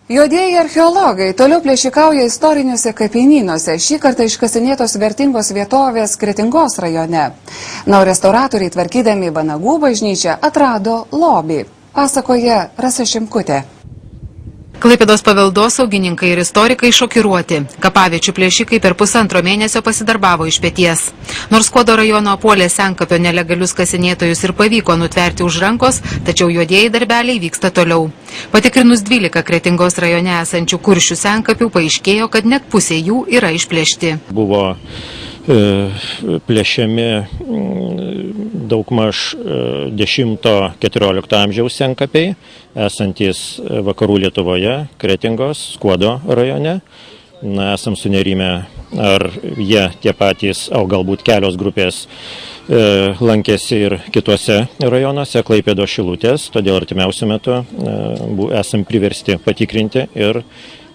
Juodieji archeologai toliau plėšikauja istoriniuose kapinynuose, šį kartą iškasinėtos vertingos vietovės Kretingos rajone. Na, restauratoriai tvarkydami Vanagų bažnyčią atrado lobį. Pasakoja Rasa Šimkutė. Klaipėdos paveldosaugininkai ir istorikai šokiruoti. Kapaviečių plėšikai per pusantro mėnesio pasidarbavo iš peties. Nors Skuodo rajono Apuolės Senkapio nelegalius kasinėtojus ir pavyko nutverti už rankos, tačiau juodieji darbeliai vyksta toliau. Patikrinus 12 Kretingos rajone esančių Kuršių senkapių, paaiškėjo, kad net pusė jų yra išplėšti. Buvo plėšiami daugmaž 10–14 amžiaus senkapiai, esantis vakarų Lietuvoje, Kretingos, Skuodo rajone. Esam sunerimę, ar jie tie patys, o galbūt kelios grupės lankėsi ir kituose rajonuose, Klaipėdos Šilutės, todėl artimiausiu metu esam priversti patikrinti ir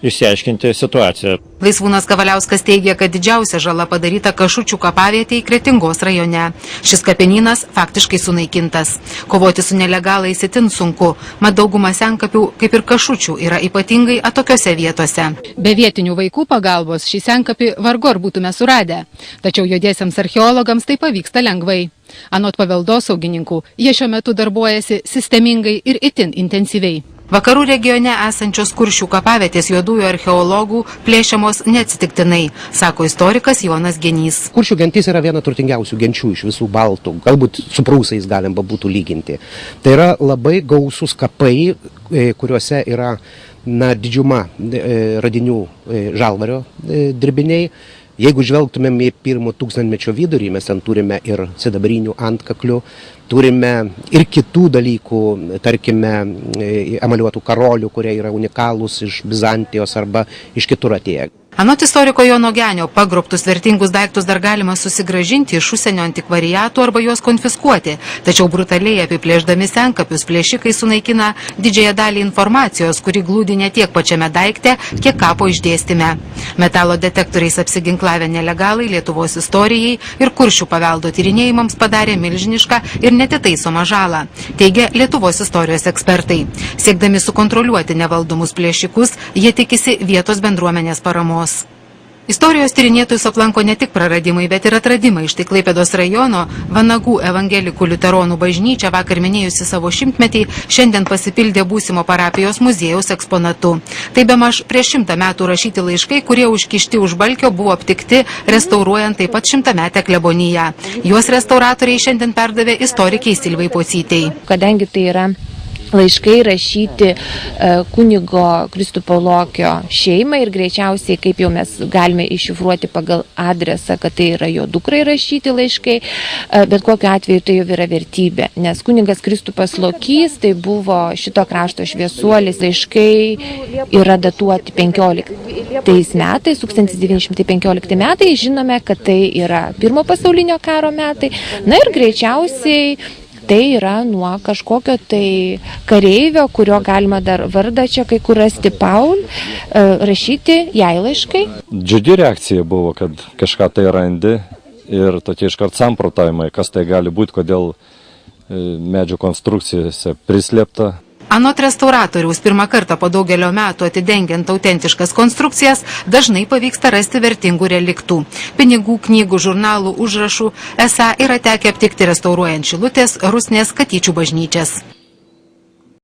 išsiaiškinti situaciją. Laisvūnas Kavaliauskas teigia, kad didžiausia žala padaryta Kašučių kapavietei Kretingos rajone. Šis kapinynas faktiškai sunaikintas. Kovoti su nelegalais itin sunku, mat dauguma senkapių, kaip ir Kašučių, yra ypatingai atokiose vietose. Be vietinių vaikų pagalbos šį senkapį vargu ar būtume suradę, tačiau juodiesiems archeologams tai pavyksta lengvai. Anot paveldosaugininkų, jie šiuo metu darbuojasi sistemingai ir itin intensyviai. Vakarų regione esančios Kuršių kapavietės juodųjų archeologų plėšiamos neatsitiktinai, sako istorikas Jonas Genys. Kuršių gentis yra viena turtingiausių genčių iš visų baltų, galbūt su prūsais galima būtų lyginti. Tai yra labai gausus kapai, kuriuose yra didžiuma radinių žalvario dirbiniai. Jeigu žvelgtumėm į pirmo tūkstantmečio vidurį, mes ten turime ir sidabrinių antkaklių, turime ir kitų dalykų, tarkime, emaliuotų karolių, kurie yra unikalūs iš Bizantijos arba iš kitur atėję. Anot istoriko Jono Genio, pagrobtus vertingus daiktus dar galima susigrąžinti iš užsienio antikvariatų arba juos konfiskuoti, tačiau brutaliai apiplėšdami senkapius plėšikai sunaikina didžiąją dalį informacijos, kuri glūdi ne tiek pačiame daikte, kiek kapo išdėstyme. Metalo detektoriais apsiginklavę nelegalai Lietuvos istorijai ir Kuršių paveldo tyrinėjimams padarė milžinišką ir netitaisomą žalą, teigia Lietuvos istorijos ekspertai. Siekdami sukontroliuoti nevaldomus plėšikus, jie tikisi vietos bendruomenės paramos. Istorijos tyrinėtojus aplanko ne tik praradimai, bet ir atradimai. Štai Klaipėdos rajono Vanagų evangelikų liuteronų bažnyčia, vakar minėjusi savo 100-metį, šiandien pasipildė būsimo parapijos muziejaus eksponatu. Tai bemaž prieš 100 metų rašyti laiškai, kurie užkišti už balkio buvo aptikti, restauruojant taip pat 100-metę kleboniją. Juos restauratoriai šiandien perdavė istorikiai Silvai Pocytei. Kadangi tai yra laiškai rašyti kunigo Kristupo Lokio šeimai ir greičiausiai, kaip jau mes galime iššifruoti pagal adresą, kad tai yra jo dukrai rašyti laiškai, bet kokiu atveju tai jau yra vertybė, nes kunigas Kristupas Lokys tai buvo šito krašto šviesuolis, laiškai yra datuoti 15 metais, 1915 metai, žinome, kad tai yra Pirmo pasaulinio karo metai, na ir greičiausiai tai yra nuo kažkokio tai kareivio, kurio galima dar vardą čia kai kur rasti Paul, rašyti jai laiškai. Džiugi reakcija buvo, kad kažką tai randi ir tokie iškart samprotavimai, kas tai gali būti, kodėl medžio konstrukcijose prislėpta. Anot restauratoriaus, pirmą kartą po daugelio metų atidengiant autentiškas konstrukcijas, dažnai pavyksta rasti vertingų reliktų. Pinigų, knygų, žurnalų, užrašų esą yra tekę aptikti restauruojant Šilutės, Rusnės, Katyčių bažnyčias.